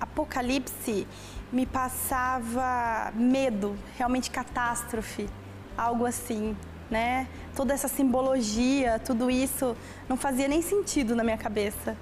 Apocalipse me passava medo, realmente catástrofe, algo assim, né? Toda essa simbologia, tudo isso não fazia nem sentido na minha cabeça,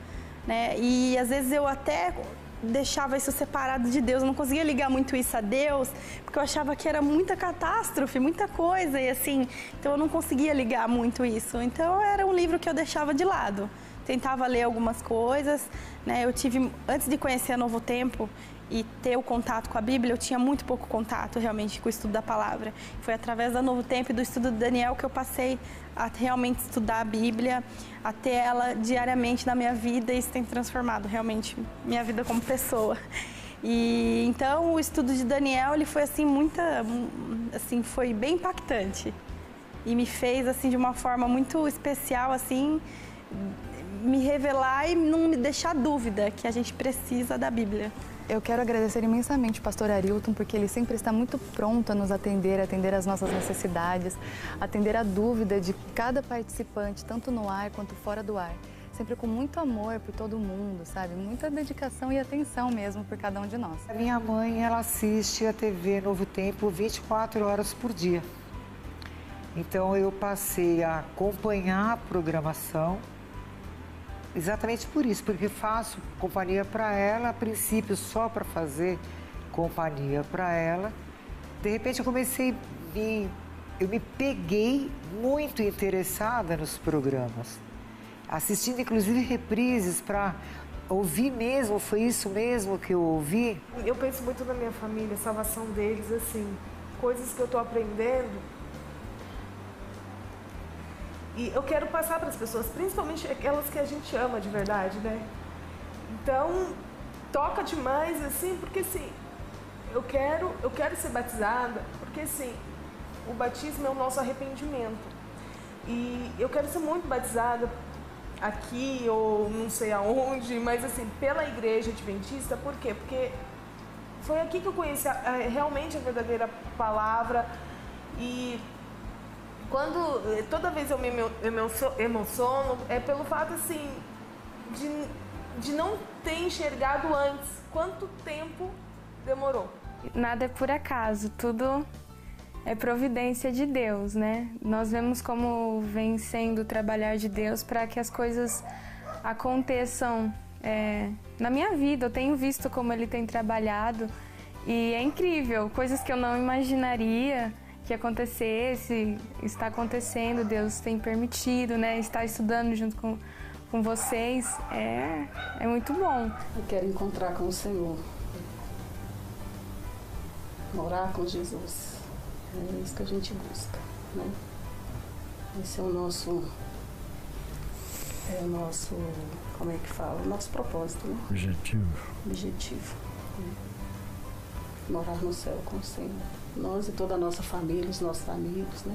né? E às vezes eu até deixava isso separado de Deus, eu não conseguia ligar muito isso a Deus, porque eu achava que era muita catástrofe, muita coisa, e assim, então eu não conseguia ligar muito isso. Então era um livro que eu deixava de lado. Tentava ler algumas coisas, né? Eu tive, antes de conhecer a Novo Tempo e ter o contato com a Bíblia, eu tinha muito pouco contato realmente com o estudo da palavra. Foi através da Novo Tempo e do estudo de Daniel que eu passei a realmente estudar a Bíblia, a ter ela diariamente na minha vida, e isso tem transformado realmente minha vida como pessoa. E então o estudo de Daniel, ele foi assim foi bem impactante e me fez assim de uma forma muito especial assim, me revelar e não me deixar dúvida que a gente precisa da Bíblia. Eu quero agradecer imensamente o pastor Arilton, porque ele sempre está muito pronto a nos atender às nossas necessidades, atender a dúvida de cada participante, tanto no ar quanto fora do ar. Sempre com muito amor por todo mundo, sabe? Muita dedicação e atenção mesmo por cada um de nós. A minha mãe, ela assiste a TV Novo Tempo 24 horas por dia. Então eu passei a acompanhar a programação exatamente por isso, porque faço companhia para ela, a princípio só para fazer companhia para ela. De repente eu me peguei muito interessada nos programas, assistindo inclusive reprises para ouvir mesmo, foi isso mesmo que eu ouvi. Eu penso muito na minha família, a salvação deles, assim, coisas que eu estou aprendendo. E eu quero passar para as pessoas, principalmente aquelas que a gente ama de verdade, né? Então, toca demais, assim, porque assim, eu quero ser batizada, porque assim, o batismo é o nosso arrependimento. E eu quero ser muito batizada aqui ou não sei aonde, mas assim, pela igreja adventista, por quê? Porque foi aqui que eu conheci realmente a verdadeira palavra. E toda vez eu me emociono, é pelo fato assim, de não ter enxergado antes quanto tempo demorou. Nada é por acaso, tudo é providência de Deus, né? Nós vemos como vem sendo o trabalhar de Deus para que as coisas aconteçam na minha vida. Eu tenho visto como Ele tem trabalhado e é incrível, coisas que eu não imaginaria que acontecesse, está acontecendo, Deus tem permitido, né? Estar estudando junto com vocês é muito bom. Eu quero encontrar com o Senhor, morar com Jesus, é isso que a gente busca, né? Esse é o nosso, como é que fala? O nosso propósito, né? Objetivo. Né? Morar no céu com o Senhor. Nós e toda a nossa família, os nossos amigos, né?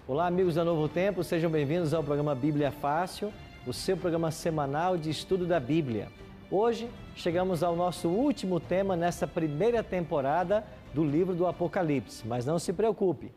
Olá, amigos da Novo Tempo, sejam bem-vindos ao programa Bíblia Fácil, o seu programa semanal de estudo da Bíblia. Hoje chegamos ao nosso último tema nessa primeira temporada do livro do Apocalipse, mas não se preocupe,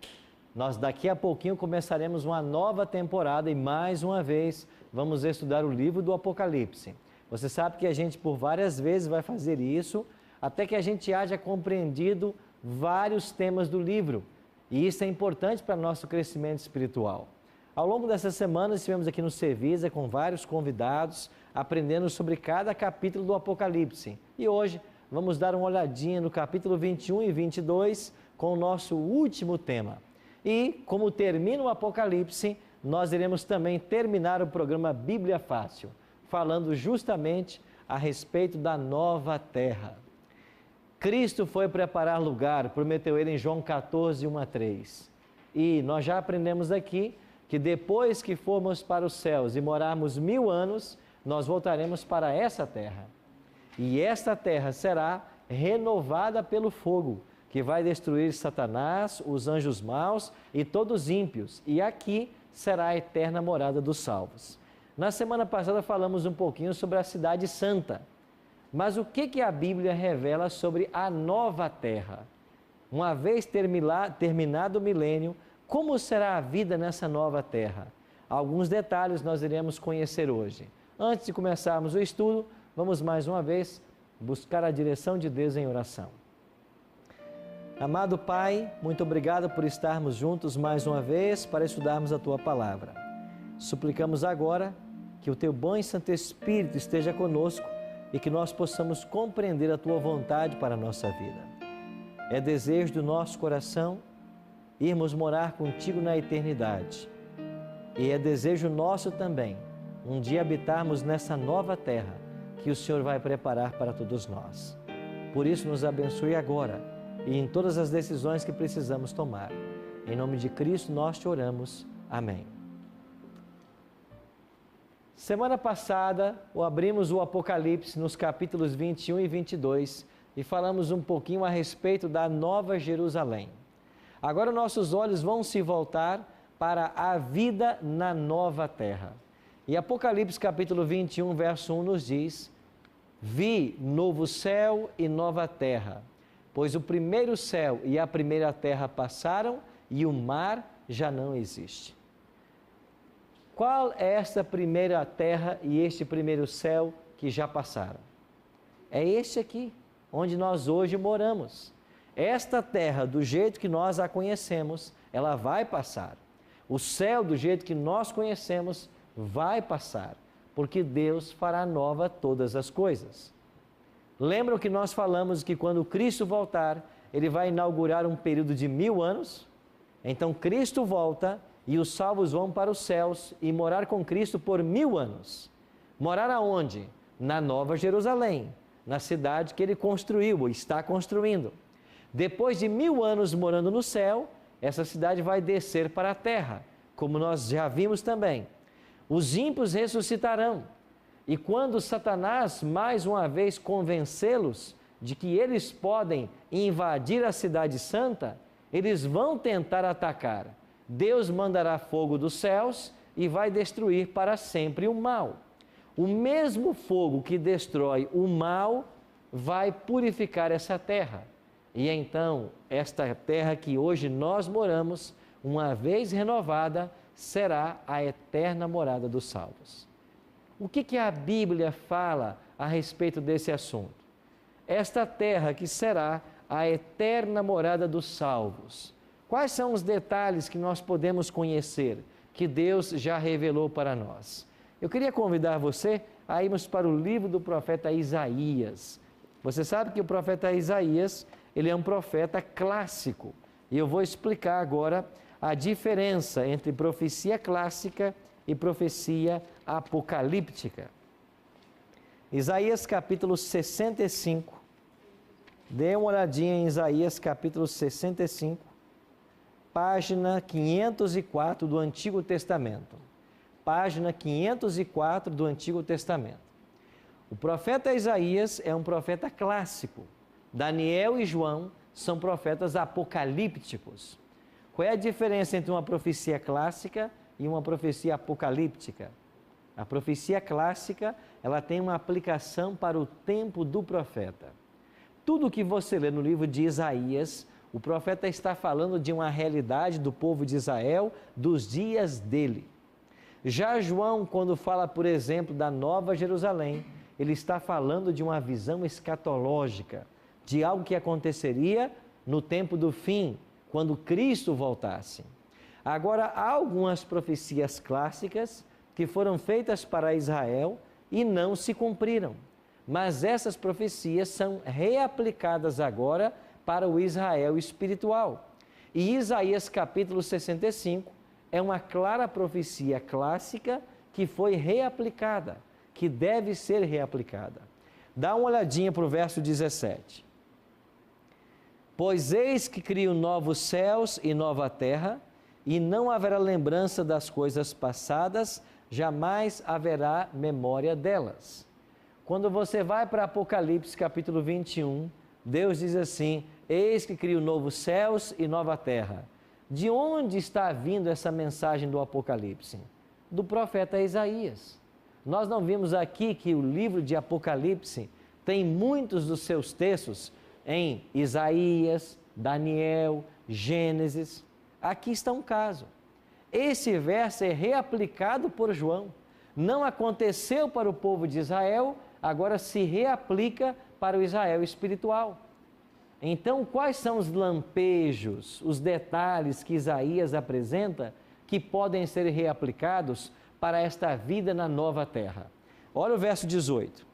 nós daqui a pouquinho começaremos uma nova temporada e mais uma vez vamos estudar o livro do Apocalipse. Você sabe que a gente por várias vezes vai fazer isso até que a gente haja compreendido vários temas do livro. E isso é importante para o nosso crescimento espiritual. Ao longo dessas semanas, estivemos aqui no Cevisa com vários convidados, aprendendo sobre cada capítulo do Apocalipse. E hoje vamos dar uma olhadinha no capítulo 21 e 22 com o nosso último tema. E, como termina o Apocalipse, nós iremos também terminar o programa Bíblia Fácil, falando justamente a respeito da nova terra. Cristo foi preparar lugar, prometeu ele em João 14, 1 a 3. E nós já aprendemos aqui que depois que formos para os céus e morarmos 1000 anos, nós voltaremos para essa terra. E esta terra será renovada pelo fogo, que vai destruir Satanás, os anjos maus e todos os ímpios. E aqui será a eterna morada dos salvos. Na semana passada falamos um pouquinho sobre a cidade santa. Mas o que a Bíblia revela sobre a nova terra? Uma vez terminado o milênio, como será a vida nessa nova terra? Alguns detalhes nós iremos conhecer hoje. Antes de começarmos o estudo, vamos mais uma vez buscar a direção de Deus em oração. Amado Pai, muito obrigado por estarmos juntos mais uma vez para estudarmos a Tua Palavra. Suplicamos agora que o Teu bom e Santo Espírito esteja conosco e que nós possamos compreender a Tua vontade para a nossa vida. É desejo do nosso coração irmos morar contigo na eternidade. E é desejo nosso também um dia habitarmos nessa nova terra que o Senhor vai preparar para todos nós. Por isso, nos abençoe agora e em todas as decisões que precisamos tomar. Em nome de Cristo nós te oramos. Amém. Semana passada, abrimos o Apocalipse nos capítulos 21 e 22 e falamos um pouquinho a respeito da Nova Jerusalém. Agora nossos olhos vão se voltar para a vida na nova terra. E Apocalipse capítulo 21, verso 1 nos diz: Vi novo céu e nova terra, pois o primeiro céu e a primeira terra passaram e o mar já não existe. Qual é esta primeira terra e este primeiro céu que já passaram? É este aqui, onde nós hoje moramos. Esta terra, do jeito que nós a conhecemos, ela vai passar. O céu, do jeito que nós conhecemos, vai passar, porque Deus fará nova todas as coisas. Lembram que nós falamos que quando Cristo voltar, Ele vai inaugurar um período de 1000 anos? Então Cristo volta e os salvos vão para os céus e morar com Cristo por 1000 anos. Morar aonde? Na Nova Jerusalém, na cidade que Ele construiu ou está construindo. Depois de 1000 anos morando no céu, essa cidade vai descer para a terra, como nós já vimos também. Os ímpios ressuscitarão. E quando Satanás, mais uma vez, convencê-los de que eles podem invadir a cidade santa, eles vão tentar atacar. Deus mandará fogo dos céus e vai destruir para sempre o mal. O mesmo fogo que destrói o mal vai purificar essa terra. E então, esta terra que hoje nós moramos, uma vez renovada, será a eterna morada dos salvos. O que a Bíblia fala a respeito desse assunto? Esta terra que será a eterna morada dos salvos. Quais são os detalhes que nós podemos conhecer, que Deus já revelou para nós? Eu queria convidar você a irmos para o livro do profeta Isaías. Você sabe que o profeta Isaías, ele é um profeta clássico. E eu vou explicar agora a diferença entre profecia clássica e profecia apocalíptica. Isaías capítulo 65. Dê uma olhadinha em Isaías capítulo 65, página 504 do Antigo Testamento. Página 504 do Antigo Testamento. O profeta Isaías é um profeta clássico. Daniel e João são profetas apocalípticos. Qual é a diferença entre uma profecia clássica e uma profecia apocalíptica? A profecia clássica, ela tem uma aplicação para o tempo do profeta. Tudo o que você lê no livro de Isaías, o profeta está falando de uma realidade do povo de Israel, dos dias dele. Já João, quando fala, por exemplo, da Nova Jerusalém, ele está falando de uma visão escatológica, de algo que aconteceria no tempo do fim, quando Cristo voltasse. Agora, há algumas profecias clássicas que foram feitas para Israel e não se cumpriram. Mas essas profecias são reaplicadas agora para o Israel espiritual. E Isaías capítulo 65 é uma clara profecia clássica que foi reaplicada, que deve ser reaplicada. Dá uma olhadinha para o verso 17. Pois eis que crio novos céus e nova terra, e não haverá lembrança das coisas passadas, jamais haverá memória delas. Quando você vai para Apocalipse capítulo 21, Deus diz assim: eis que crio novos céus e nova terra. De onde está vindo essa mensagem do Apocalipse? Do profeta Isaías. Nós não vimos aqui que o livro de Apocalipse tem muitos dos seus textos em Isaías, Daniel, Gênesis. Aqui está um caso. Esse verso é reaplicado por João. Não aconteceu para o povo de Israel, agora se reaplica para o Israel espiritual. Então, quais são os lampejos, os detalhes que Isaías apresenta que podem ser reaplicados para esta vida na nova terra? Olha o verso 18.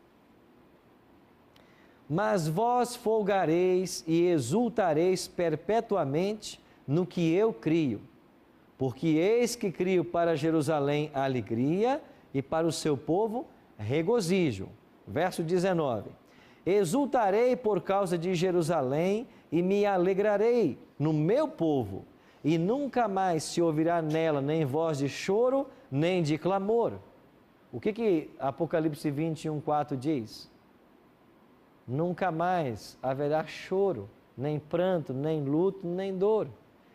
Mas vós folgareis e exultareis perpetuamente no que eu crio, porque eis que crio para Jerusalém alegria e para o seu povo regozijo. Verso 19. Exultarei por causa de Jerusalém e me alegrarei no meu povo, e nunca mais se ouvirá nela nem voz de choro, nem de clamor. O que Apocalipse 21:4 diz? Nunca mais haverá choro, nem pranto, nem luto, nem dor.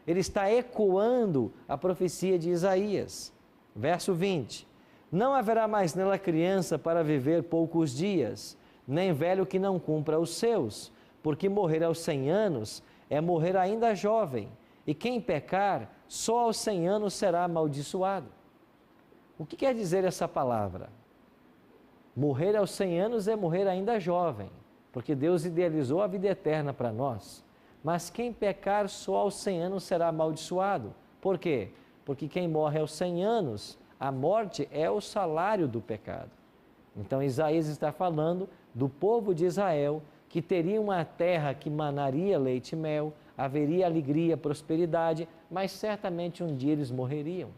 Ele está ecoando a profecia de Isaías. Verso 20. Não haverá mais nela criança para viver poucos dias, nem velho que não cumpra os seus, porque morrer aos 100 anos é morrer ainda jovem, e quem pecar, só aos 100 anos será amaldiçoado. O que quer dizer essa palavra? Morrer aos 100 anos é morrer ainda jovem, porque Deus idealizou a vida eterna para nós. Mas quem pecar só aos 100 anos será amaldiçoado. Por quê? Porque quem morre aos 100 anos, a morte é o salário do pecado. Então Isaías está falando do povo de Israel, que teria uma terra que manaria leite e mel, haveria alegria, prosperidade, mas certamente um dia eles morreriam,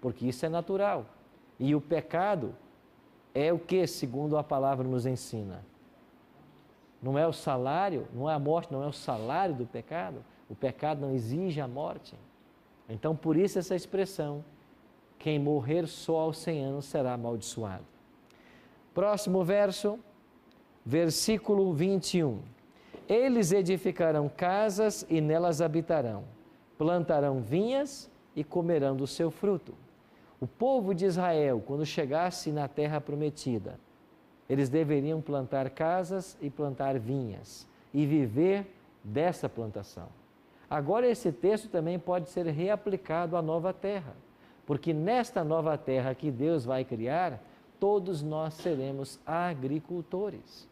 porque isso é natural. E o pecado é o que, segundo a palavra nos ensina? Não é o salário, não é a morte, não é o salário do pecado. O pecado não exige a morte. Então, por isso essa expressão, quem morrer só aos 100 anos será amaldiçoado. Próximo verso, versículo 21. Eles edificarão casas e nelas habitarão, plantarão vinhas e comerão do seu fruto. O povo de Israel, quando chegasse na terra prometida, eles deveriam plantar casas e plantar vinhas e viver dessa plantação. Agora esse texto também pode ser reaplicado à nova terra, porque nesta nova terra que Deus vai criar, todos nós seremos agricultores.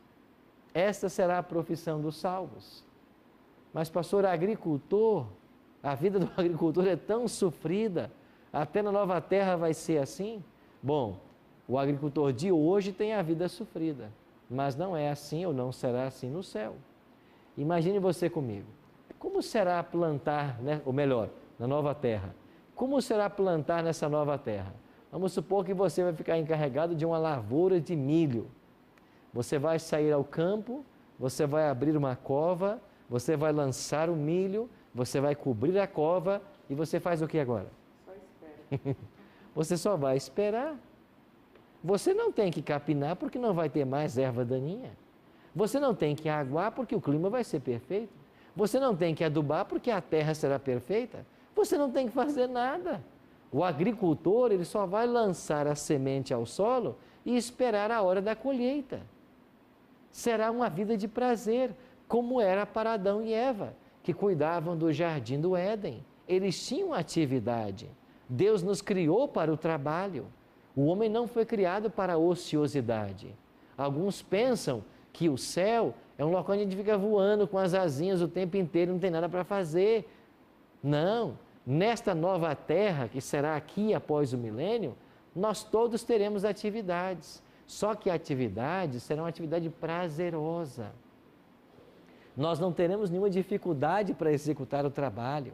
Esta será a profissão dos salvos. Mas, pastor, agricultor, a vida do agricultor é tão sofrida, até na nova terra vai ser assim? Bom, o agricultor de hoje tem a vida sofrida, mas não é assim ou não será assim no céu. Imagine você comigo. Como será plantar, né? Ou melhor, na nova terra? Como será plantar nessa nova terra? Vamos supor que você vai ficar encarregado de uma lavoura de milho. Você vai sair ao campo, você vai abrir uma cova, você vai lançar o milho, você vai cobrir a cova e você faz o que agora? Só espera. Você só vai esperar. Você não tem que capinar porque não vai ter mais erva daninha. Você não tem que aguar porque o clima vai ser perfeito. Você não tem que adubar porque a terra será perfeita. Você não tem que fazer nada. O agricultor, ele só vai lançar a semente ao solo e esperar a hora da colheita. Será uma vida de prazer, como era para Adão e Eva, que cuidavam do jardim do Éden. Eles tinham atividade. Deus nos criou para o trabalho. O homem não foi criado para a ociosidade. Alguns pensam que o céu é um local onde a gente fica voando com as asinhas o tempo inteiro, não tem nada para fazer. Não, nesta nova terra, que será aqui após o milênio, nós todos teremos atividades. Só que a atividade será uma atividade prazerosa. Nós não teremos nenhuma dificuldade para executar o trabalho.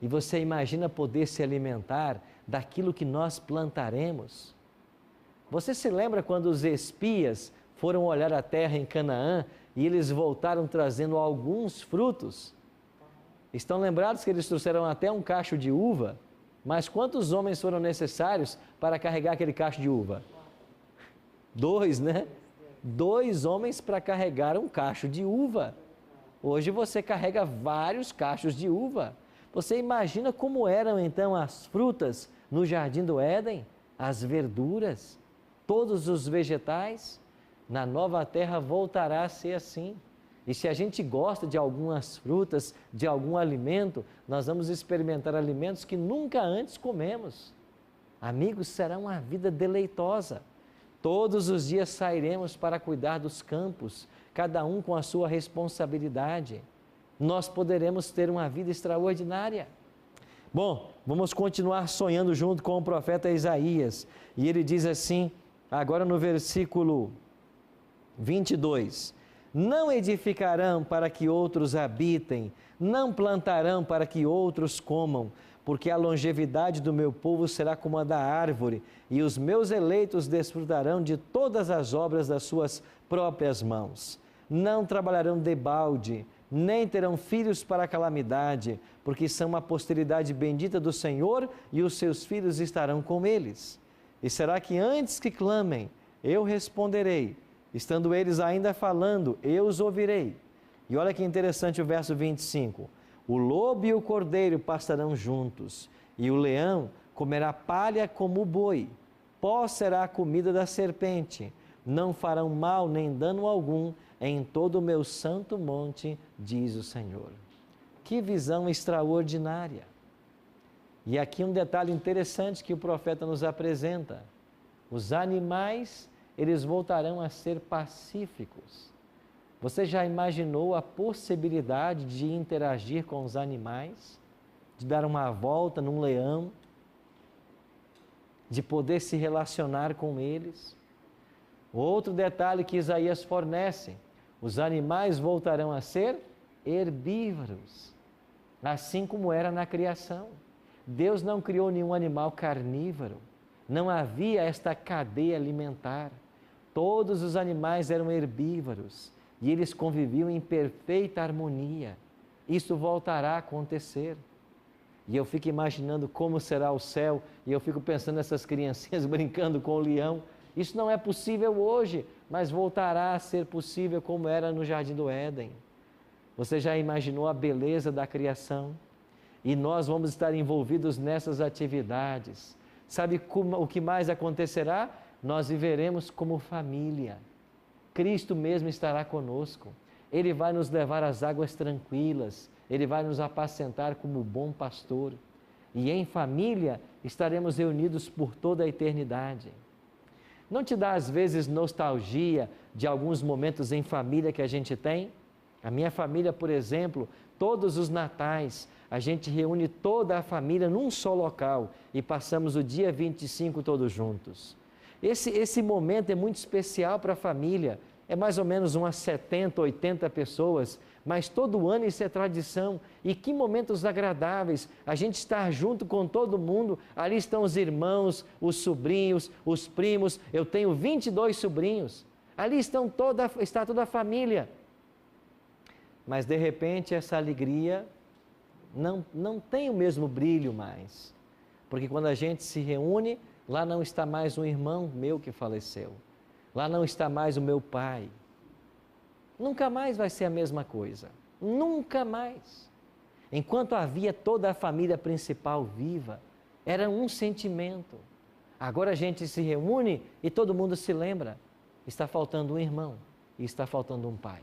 E você imagina poder se alimentar daquilo que nós plantaremos? Você se lembra quando os espias foram olhar a terra em Canaã e eles voltaram trazendo alguns frutos? Estão lembrados que eles trouxeram até um cacho de uva? Mas quantos homens foram necessários para carregar aquele cacho de uva? 2, né? 2 homens para carregar um cacho de uva. Hoje você carrega vários cachos de uva. Você imagina como eram então as frutas no jardim do Éden, as verduras, todos os vegetais? Na nova terra voltará a ser assim. E se a gente gosta de algumas frutas, de algum alimento, nós vamos experimentar alimentos que nunca antes comemos. Amigos, será uma vida deleitosa. Todos os dias sairemos para cuidar dos campos, cada um com a sua responsabilidade. Nós poderemos ter uma vida extraordinária. Bom, vamos continuar sonhando junto com o profeta Isaías. E ele diz assim, agora no versículo 22, não edificarão para que outros habitem, não plantarão para que outros comam, porque a longevidade do meu povo será como a da árvore, e os meus eleitos desfrutarão de todas as obras das suas próprias mãos. Não trabalharão debalde, nem terão filhos para a calamidade, porque são uma posteridade bendita do Senhor, e os seus filhos estarão com eles. E será que antes que clamem, eu responderei, estando eles ainda falando, eu os ouvirei. E olha que interessante o verso 25. O lobo e o cordeiro pastarão juntos, e o leão comerá palha como o boi. Pó será a comida da serpente. Não farão mal nem dano algum em todo o meu santo monte, diz o Senhor. Que visão extraordinária! E aqui um detalhe interessante que o profeta nos apresenta. Os animais, eles voltarão a ser pacíficos. Você já imaginou a possibilidade de interagir com os animais? De dar uma volta num leão? De poder se relacionar com eles? Outro detalhe que Isaías fornece: os animais voltarão a ser herbívoros, assim como era na criação. Deus não criou nenhum animal carnívoro, não havia esta cadeia alimentar. Todos os animais eram herbívoros e eles conviviam em perfeita harmonia. Isso voltará a acontecer. E eu fico imaginando como será o céu, e eu fico pensando nessas criancinhas brincando com o leão. Isso não é possível hoje, mas voltará a ser possível como era no Jardim do Éden. Você já imaginou a beleza da criação? E nós vamos estar envolvidos nessas atividades. Sabe o que mais acontecerá? Nós viveremos como família. Cristo mesmo estará conosco. Ele vai nos levar às águas tranquilas. Ele vai nos apacentar como bom pastor. E em família estaremos reunidos por toda a eternidade. Não te dá às vezes nostalgia de alguns momentos em família que a gente tem? A minha família, por exemplo, todos os natais, a gente reúne toda a família num só local e passamos o dia 25 todos juntos. Esse momento é muito especial para a família, é mais ou menos umas 70, 80 pessoas, mas todo ano isso é tradição. E que momentos agradáveis, a gente estar junto com todo mundo, ali estão os irmãos, os sobrinhos, os primos, eu tenho 22 sobrinhos, ali está toda a família. Mas de repente essa alegria não tem o mesmo brilho mais, porque quando a gente se reúne, lá não está mais um irmão meu que faleceu, lá não está mais o meu pai. Nunca mais vai ser a mesma coisa, nunca mais. Enquanto havia toda a família principal viva, era um sentimento. Agora a gente se reúne e todo mundo se lembra, está faltando um irmão e está faltando um pai.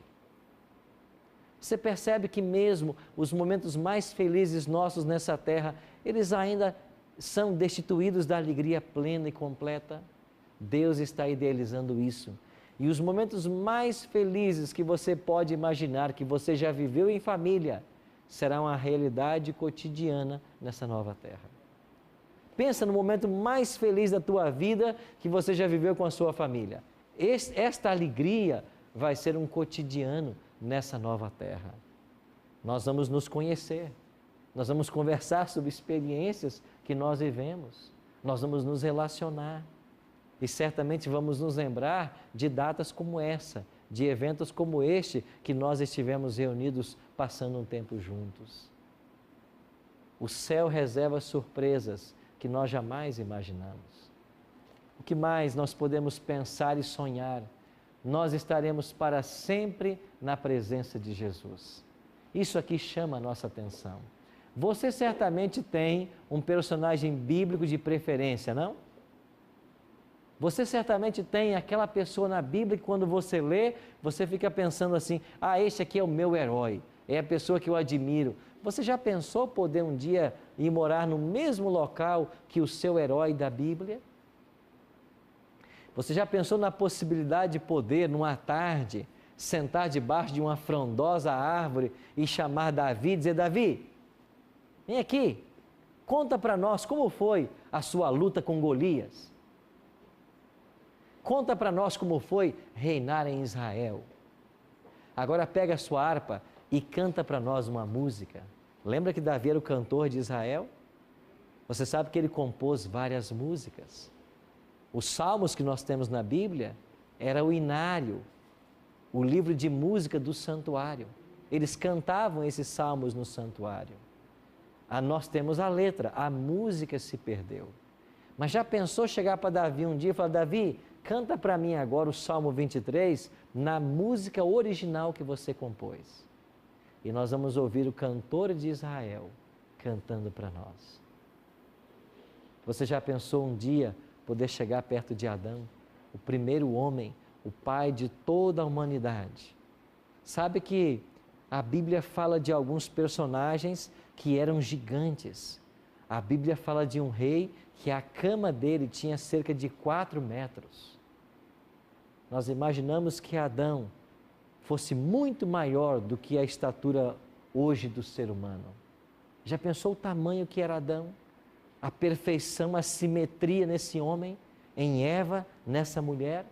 Você percebe que mesmo os momentos mais felizes nossos nessa terra, eles ainda são destituídos da alegria plena e completa? Deus está idealizando isso. E os momentos mais felizes que você pode imaginar, que você já viveu em família, será uma realidade cotidiana nessa nova terra. Pensa no momento mais feliz da tua vida que você já viveu com a sua família. Esta alegria vai ser um cotidiano nessa nova terra. Nós vamos nos conhecer, nós vamos conversar sobre experiências que nós vivemos, nós vamos nos relacionar e certamente vamos nos lembrar de datas como essa, de eventos como este que nós estivemos reunidos passando um tempo juntos. O céu reserva surpresas que nós jamais imaginamos. O que mais nós podemos pensar e sonhar? Nós estaremos para sempre na presença de Jesus. Isso aqui chama a nossa atenção. Você certamente tem um personagem bíblico de preferência, não? Você certamente tem aquela pessoa na Bíblia que quando você lê, você fica pensando assim, este aqui é o meu herói, é a pessoa que eu admiro. Você já pensou poder um dia ir morar no mesmo local que o seu herói da Bíblia? Você já pensou na possibilidade de poder, numa tarde, sentar debaixo de uma frondosa árvore e chamar Davi e dizer, Davi, vem aqui, conta para nós como foi a sua luta com Golias. Conta para nós como foi reinar em Israel. Agora pega a sua harpa e canta para nós uma música. Lembra que Davi era o cantor de Israel? Você sabe que ele compôs várias músicas. Os salmos que nós temos na Bíblia era o inário, o livro de música do santuário. Eles cantavam esses salmos no santuário. Nós temos a letra, a música se perdeu. Mas já pensou chegar para Davi um dia e falar, Davi, canta para mim agora o Salmo 23 na música original que você compôs. E nós vamos ouvir o cantor de Israel cantando para nós. Você já pensou um dia poder chegar perto de Adão, o primeiro homem, o pai de toda a humanidade? Sabe que a Bíblia fala de alguns personagens que eram gigantes. A Bíblia fala de um rei que a cama dele tinha cerca de 4 metros. Nós imaginamos que Adão fosse muito maior do que a estatura hoje do ser humano. Já pensou o tamanho que era Adão? A perfeição, a simetria nesse homem, em Eva, nessa mulher?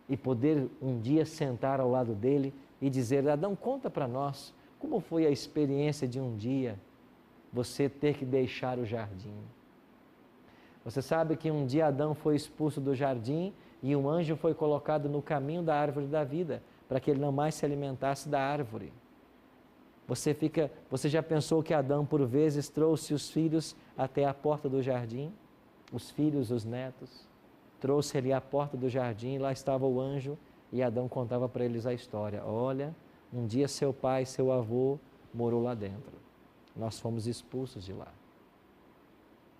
E poder um dia sentar ao lado dele e dizer, Adão, conta para nós, como foi a experiência de um dia você ter que deixar o jardim? Você sabe que um dia Adão foi expulso do jardim e um anjo foi colocado no caminho da árvore da vida, para que ele não mais se alimentasse da árvore. Você já pensou que Adão, por vezes, trouxe os filhos até a porta do jardim? Os filhos, os netos. Trouxe ali à porta do jardim, lá estava o anjo, e Adão contava para eles a história. Olha, um dia seu pai, seu avô, morou lá dentro. Nós fomos expulsos de lá,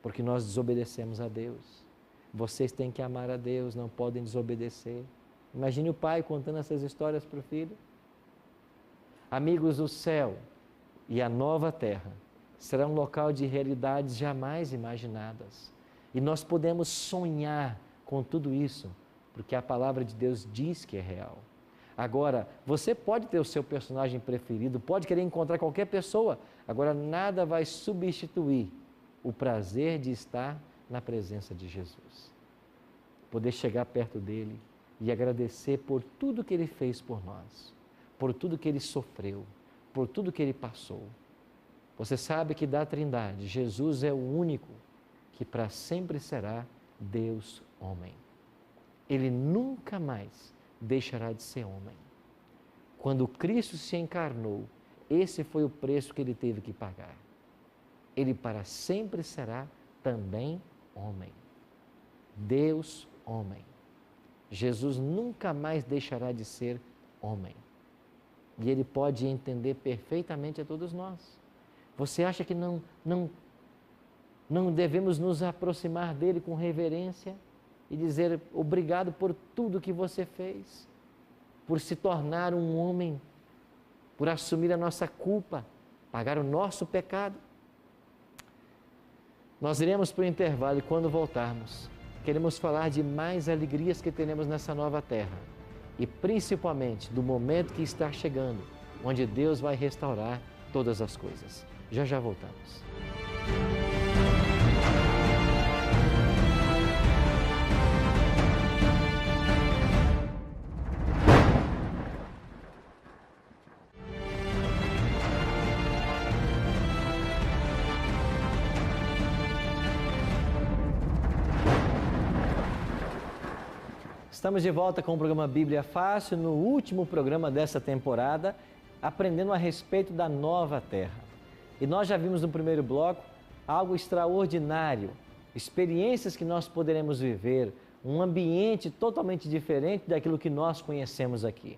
porque nós desobedecemos a Deus. Vocês têm que amar a Deus, não podem desobedecer. Imagine o pai contando essas histórias para o filho. Amigos, o céu e a nova terra será um local de realidades jamais imaginadas. E nós podemos sonhar com tudo isso, porque a palavra de Deus diz que é real. Agora, você pode ter o seu personagem preferido, pode querer encontrar qualquer pessoa, agora nada vai substituir o prazer de estar na presença de Jesus. Poder chegar perto dele e agradecer por tudo que ele fez por nós, por tudo que ele sofreu, por tudo que ele passou. Você sabe que da Trindade, Jesus é o único que para sempre será Deus homem. Ele nunca mais deixará de ser homem. Quando Cristo se encarnou, esse foi o preço que ele teve que pagar. Ele para sempre será também homem. Deus homem. Jesus nunca mais deixará de ser homem. E ele pode entender perfeitamente a todos nós. Você acha que não devemos nos aproximar dele com reverência e dizer obrigado por tudo que você fez, por se tornar um homem, por assumir a nossa culpa, pagar o nosso pecado? Nós iremos para o intervalo e quando voltarmos, queremos falar de mais alegrias que teremos nessa nova terra e principalmente do momento que está chegando, onde Deus vai restaurar todas as coisas. Já já voltamos. Estamos de volta com o programa Bíblia Fácil, no último programa dessa temporada, aprendendo a respeito da nova terra. E nós já vimos no primeiro bloco algo extraordinário, experiências que nós poderemos viver, um ambiente totalmente diferente daquilo que nós conhecemos aqui.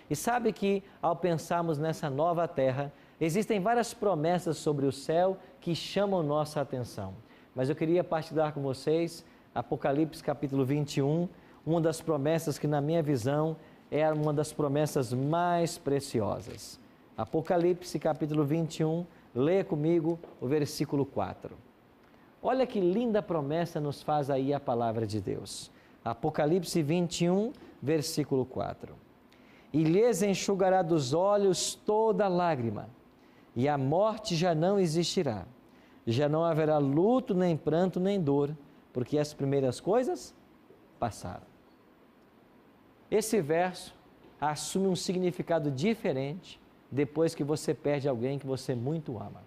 E sabe que, ao pensarmos nessa nova terra, existem várias promessas sobre o céu que chamam nossa atenção. Mas eu queria partilhar com vocês Apocalipse capítulo 21, uma das promessas que, na minha visão, é uma das promessas mais preciosas. Apocalipse capítulo 21, leia comigo o versículo 4. Olha que linda promessa nos faz aí a palavra de Deus. Apocalipse 21, versículo 4. E lhes enxugará dos olhos toda lágrima, e a morte já não existirá. Já não haverá luto, nem pranto, nem dor, porque as primeiras coisas passaram. Esse verso assume um significado diferente depois que você perde alguém que você muito ama.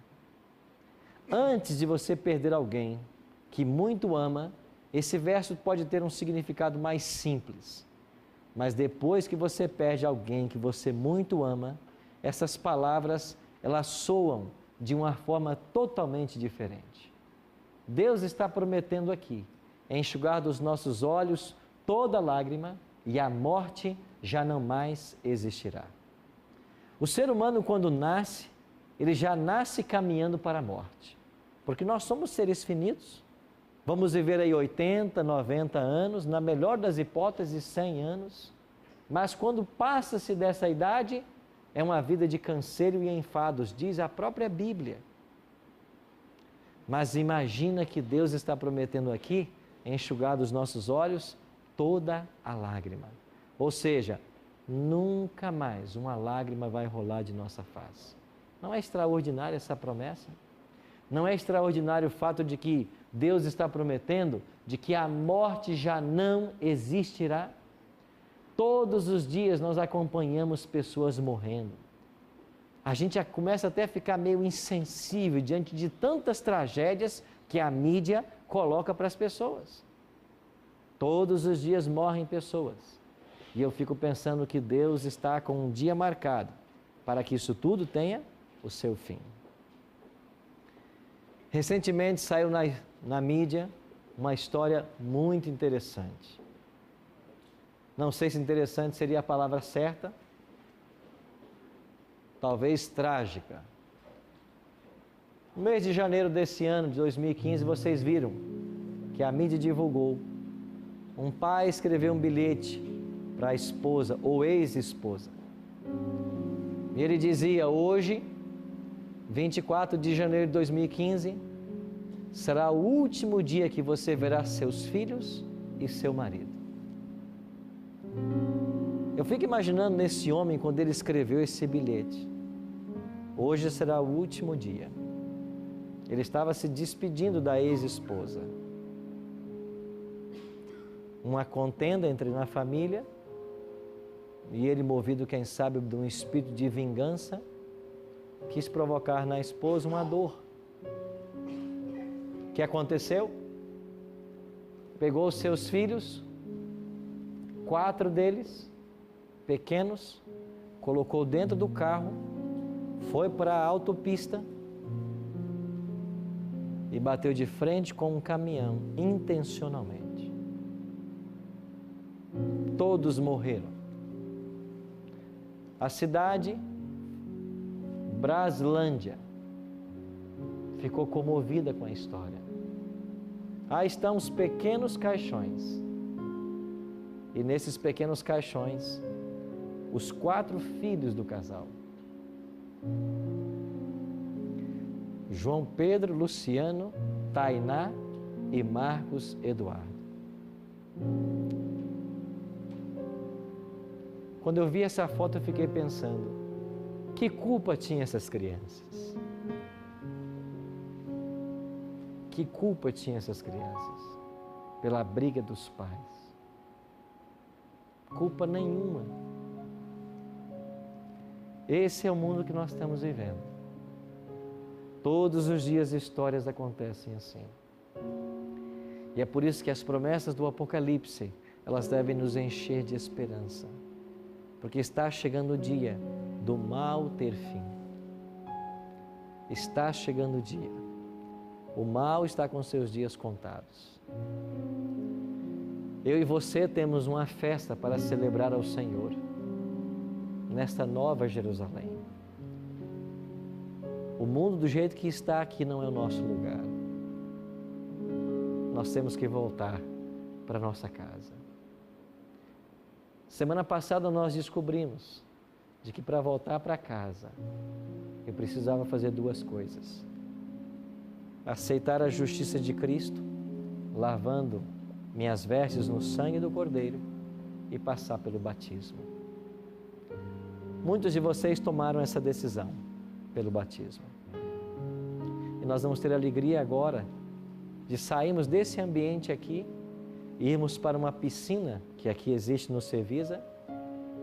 Antes de você perder alguém que muito ama, esse verso pode ter um significado mais simples. Mas depois que você perde alguém que você muito ama, essas palavras, elas soam de uma forma totalmente diferente. Deus está prometendo aqui enxugar dos nossos olhos toda lágrima e a morte já não mais existirá. O ser humano, quando nasce, ele já nasce caminhando para a morte. Porque nós somos seres finitos. Vamos viver aí 80, 90 anos, na melhor das hipóteses, 100 anos. Mas quando passa-se dessa idade, é uma vida de canseiro e enfados, diz a própria Bíblia. Mas imagina que Deus está prometendo aqui enxugar dos nossos olhos toda a lágrima. Ou seja, nunca mais uma lágrima vai rolar de nossa face. Não é extraordinária essa promessa? Não é extraordinário o fato de que Deus está prometendo de que a morte já não existirá? Todos os dias nós acompanhamos pessoas morrendo. A gente já começa até a ficar meio insensível diante de tantas tragédias que a mídia coloca para as pessoas. Todos os dias morrem pessoas. E eu fico pensando que Deus está com um dia marcado para que isso tudo tenha o seu fim. Recentemente saiu na mídia uma história muito interessante. Não sei se interessante seria a palavra certa, talvez trágica. No mês de janeiro desse ano, de 2015, vocês viram que a mídia divulgou. Um pai escreveu um bilhete para a esposa ou ex-esposa. E ele dizia: hoje, 24 de janeiro de 2015, será o último dia que você verá seus filhos e seu marido. Eu fico imaginando nesse homem quando ele escreveu esse bilhete. Hoje será o último dia. Ele estava se despedindo da ex-esposa. Uma contenda na família, e ele, movido, quem sabe, de um espírito de vingança, quis provocar na esposa uma dor. O que aconteceu? Pegou os seus filhos, 4 deles, pequenos, colocou dentro do carro, foi para a autopista e bateu de frente com um caminhão, intencionalmente. Todos morreram. A cidade, Braslândia, ficou comovida com a história. Aí estão os pequenos caixões. E nesses pequenos caixões, os 4 filhos do casal. João Pedro, Luciano, Tainá e Marcos Eduardo. Quando eu vi essa foto, eu fiquei pensando, que culpa tinham essas crianças? Que culpa tinham essas crianças pela briga dos pais? Culpa nenhuma. Esse é o mundo que nós estamos vivendo. Todos os dias histórias acontecem assim. E é por isso que as promessas do Apocalipse, elas devem nos encher de esperança. Porque está chegando o dia do mal ter fim. Está chegando o dia. O mal está com seus dias contados. Eu e você temos uma festa para celebrar ao Senhor nesta nova Jerusalém. O mundo do jeito que está aqui não é o nosso lugar. Nós temos que voltar para a nossa casa. Semana passada nós descobrimos de que para voltar para casa eu precisava fazer duas coisas: aceitar a justiça de Cristo, lavando minhas vestes no sangue do Cordeiro, e passar pelo batismo. Muitos de vocês tomaram essa decisão pelo batismo. E nós vamos ter a alegria agora de sairmos desse ambiente aqui e irmos para uma piscina que aqui existe no Cevisa,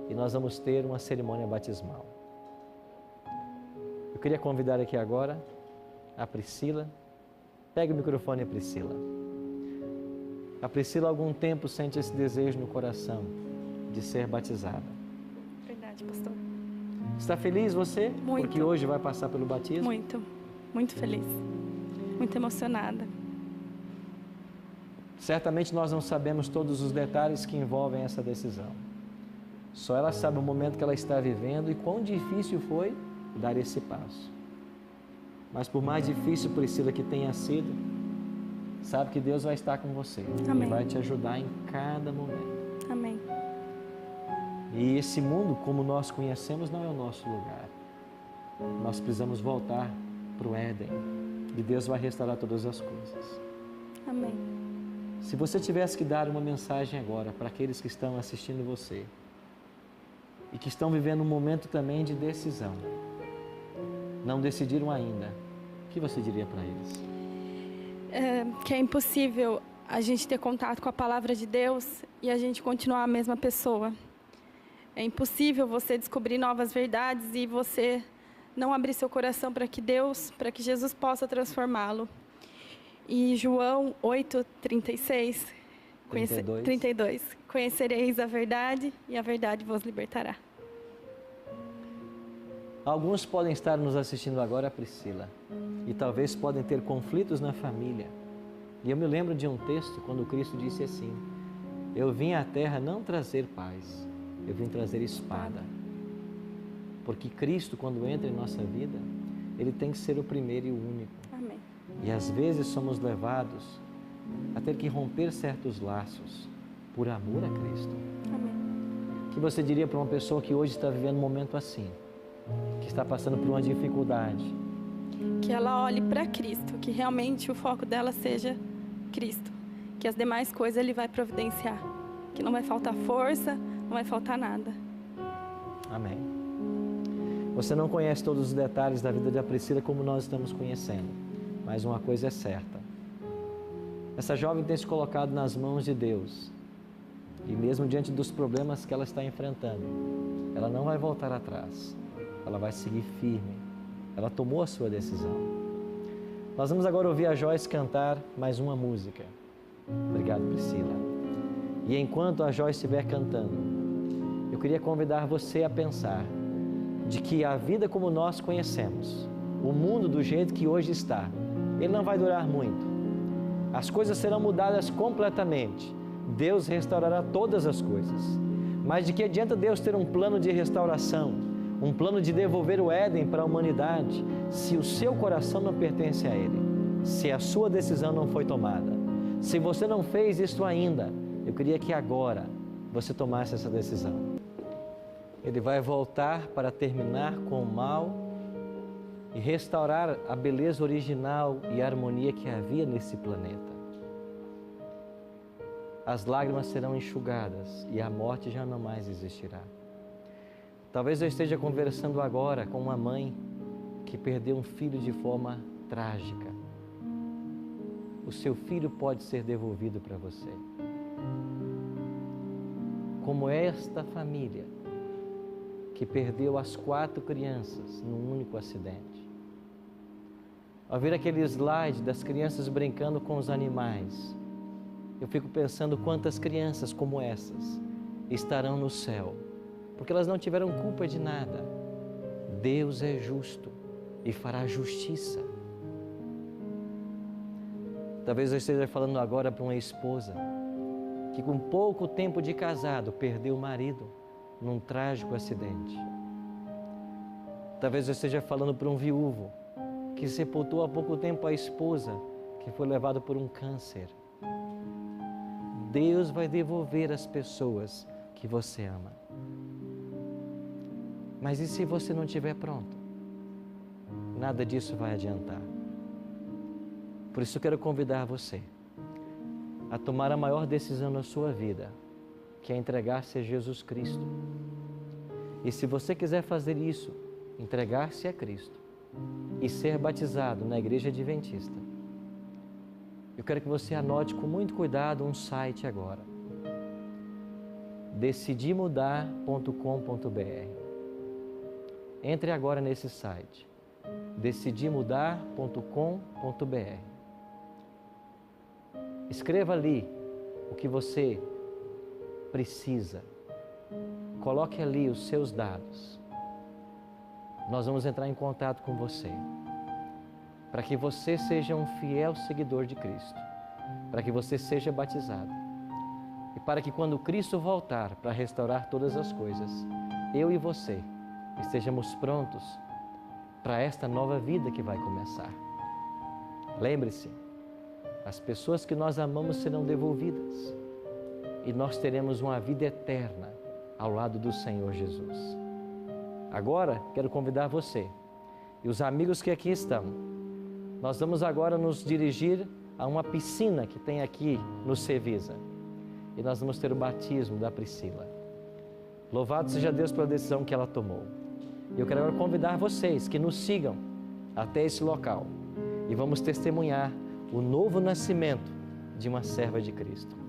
e nós vamos ter uma cerimônia batismal. Eu queria convidar aqui agora a Priscila. Pega o microfone, Priscila. A Priscila há algum tempo sente esse desejo no coração de ser batizada. Verdade, pastor. Está feliz você? Muito. Porque hoje vai passar pelo batismo? Muito, muito feliz. Muito emocionada. Certamente nós não sabemos todos os detalhes que envolvem essa decisão. Só ela sabe o momento que ela está vivendo e quão difícil foi dar esse passo. Mas por mais difícil, Priscila, que tenha sido, sabe que Deus vai estar com você. Amém. Ele vai te ajudar em cada momento. Amém. E esse mundo, como nós conhecemos, não é o nosso lugar. Nós precisamos voltar para o Éden. E Deus vai restaurar todas as coisas. Amém. Se você tivesse que dar uma mensagem agora para aqueles que estão assistindo você e que estão vivendo um momento também de decisão, não decidiram ainda, o que você diria para eles? Que é impossível a gente ter contato com a palavra de Deus e a gente continuar a mesma pessoa. É impossível você descobrir novas verdades e você não abrir seu coração para que Deus, para que Jesus possa transformá-lo. E João 8:36, 32, conhecereis a verdade e a verdade vos libertará. Alguns podem estar nos assistindo agora, Priscila, e talvez podem ter conflitos na família. E eu me lembro de um texto quando Cristo disse assim: eu vim à terra não trazer paz, eu vim trazer espada. Porque Cristo, quando entra em nossa vida, Ele tem que ser o primeiro e o único. Amém. E às vezes somos levados a ter que romper certos laços por amor a Cristo. Amém. O que você diria para uma pessoa que hoje está vivendo um momento assim, que está passando por uma dificuldade? Que ela olhe para Cristo, que realmente o foco dela seja Cristo, que as demais coisas Ele vai providenciar, que não vai faltar força, não vai faltar nada. Amém. Você não conhece todos os detalhes da vida da Priscila como nós estamos conhecendo, mas uma coisa é certa: essa jovem tem se colocado nas mãos de Deus, e mesmo diante dos problemas que ela está enfrentando, ela não vai voltar atrás, ela vai seguir firme, ela tomou a sua decisão. Nós vamos agora ouvir a Joyce cantar mais uma música. Obrigado, Priscila. E enquanto a Joyce estiver cantando, eu queria convidar você a pensar de que a vida como nós conhecemos, o mundo do jeito que hoje está, ele não vai durar muito. As coisas serão mudadas completamente. Deus restaurará todas as coisas. Mas de que adianta Deus ter um plano de restauração, um plano de devolver o Éden para a humanidade, se o seu coração não pertence a Ele, se a sua decisão não foi tomada? Se você não fez isso ainda, eu queria que agora você tomasse essa decisão. Ele vai voltar para terminar com o mal e restaurar a beleza original e a harmonia que havia nesse planeta. As lágrimas serão enxugadas e a morte já não mais existirá. Talvez eu esteja conversando agora com uma mãe que perdeu um filho de forma trágica. O seu filho pode ser devolvido para você. Como esta família que perdeu as 4 crianças num único acidente. Ao ver aquele slide das crianças brincando com os animais, eu fico pensando quantas crianças como essas estarão no céu, porque elas não tiveram culpa de nada. Deus é justo e fará justiça. Talvez eu esteja falando agora para uma esposa que com pouco tempo de casado perdeu o marido num trágico acidente. Talvez eu esteja falando para um viúvo que sepultou há pouco tempo a esposa que foi levada por um câncer. Deus vai devolver as pessoas que você ama. Mas e se você não estiver pronto? Nada disso vai adiantar. Por isso eu quero convidar você a tomar a maior decisão na sua vida, que é entregar-se a Jesus Cristo. E se você quiser fazer isso, entregar-se a Cristo e ser batizado na Igreja Adventista, eu quero que você anote com muito cuidado um site agora. decidimudar.com.br. Entre agora nesse site, decidimudar.com.br. Escreva ali o que você precisa. Coloque ali os seus dados. Nós vamos entrar em contato com você, para que você seja um fiel seguidor de Cristo, para que você seja batizado e para que quando Cristo voltar para restaurar todas as coisas, eu e você estejamos prontos para esta nova vida que vai começar. Lembre-se, as pessoas que nós amamos serão devolvidas e nós teremos uma vida eterna ao lado do Senhor Jesus. Agora, quero convidar você e os amigos que aqui estão. Nós vamos agora nos dirigir a uma piscina que tem aqui no Cevisa. E nós vamos ter o batismo da Priscila. Louvado seja Deus pela decisão que ela tomou. Eu quero agora convidar vocês que nos sigam até esse local. E vamos testemunhar o novo nascimento de uma serva de Cristo.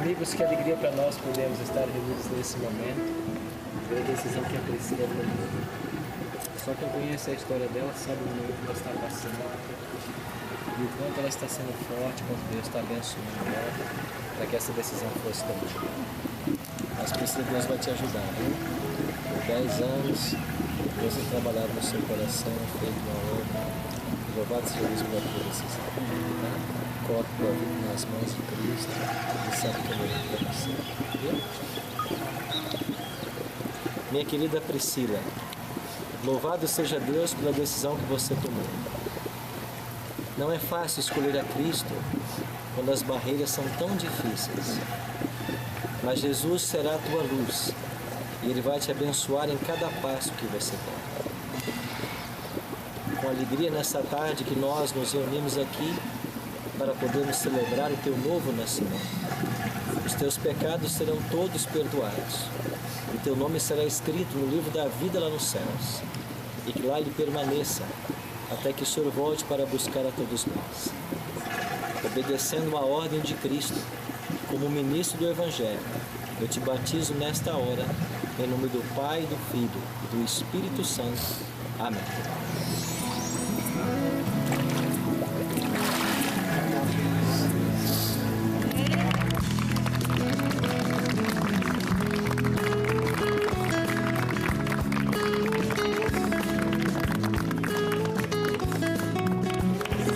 Amigos, que alegria para nós podermos estar reunidos nesse momento, pela decisão que a Priscila tomou. Só quem conhece a história dela sabe o momento que ela está passando e o quanto ela está sendo forte, quanto Deus está abençoando ela para que essa decisão fosse tomada. Mas Priscila, Deus vai te ajudar, viu? Por 10 anos, Deus tem trabalhado no seu coração, feito uma obra. Louvado seja Deus pela tua decisão. Coloque tua vida nas mãos de Cristo e sabe que ele é para você. Viu? Minha querida Priscila, louvado seja Deus pela decisão que você tomou. Não é fácil escolher a Cristo quando as barreiras são tão difíceis. Mas Jesus será a tua luz e Ele vai te abençoar em cada passo que você der. Com alegria nessa tarde que nós nos reunimos aqui para podermos celebrar o teu novo nascimento. Os teus pecados serão todos perdoados. O teu nome será escrito no livro da vida lá nos céus. E que lá ele permaneça até que o Senhor volte para buscar a todos nós. Obedecendo a ordem de Cristo, como ministro do Evangelho, eu te batizo nesta hora, em nome do Pai, do Filho e do Espírito Santo. Amém.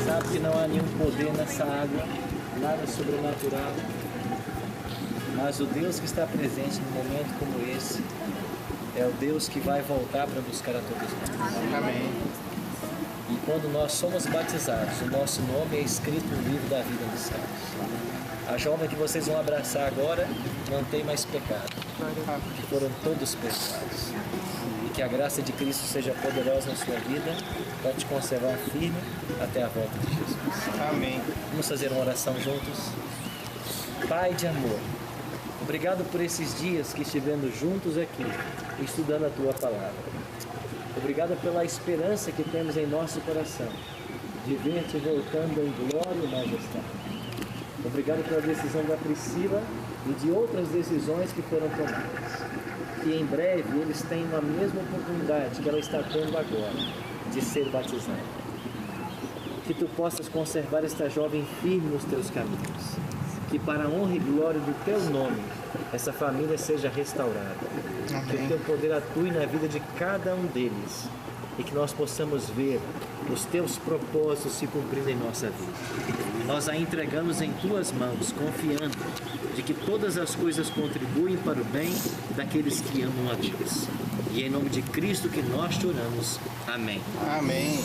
Sabe que não há nenhum poder nessa água, nada sobrenatural. Mas o Deus que está presente num momento como esse é o Deus que vai voltar para buscar a todos nós. Amém. E quando nós somos batizados, o nosso nome é escrito no livro da vida dos céus. A jovem que vocês vão abraçar agora não tem mais pecado, que foram todos perdoados. E que a graça de Cristo seja poderosa na sua vida para te conservar firme até a volta de Jesus. Amém. Vamos fazer uma oração juntos. Pai de amor, obrigado por esses dias que estivemos juntos aqui, estudando a Tua Palavra. Obrigado pela esperança que temos em nosso coração, de ver-Te voltando em glória e majestade. Obrigado pela decisão da Priscila e de outras decisões que foram tomadas. Que em breve eles tenham a mesma oportunidade que ela está tendo agora, de ser batizada. Que Tu possas conservar esta jovem firme nos Teus caminhos. Que para a honra e glória do Teu nome, essa família seja restaurada. Amém. Que o Teu poder atue na vida de cada um deles. E que nós possamos ver os Teus propósitos se cumprindo em nossa vida. Nós a entregamos em Tuas mãos, confiando de que todas as coisas contribuem para o bem daqueles que amam a Deus. E é em nome de Cristo que nós te oramos. Amém. Amém.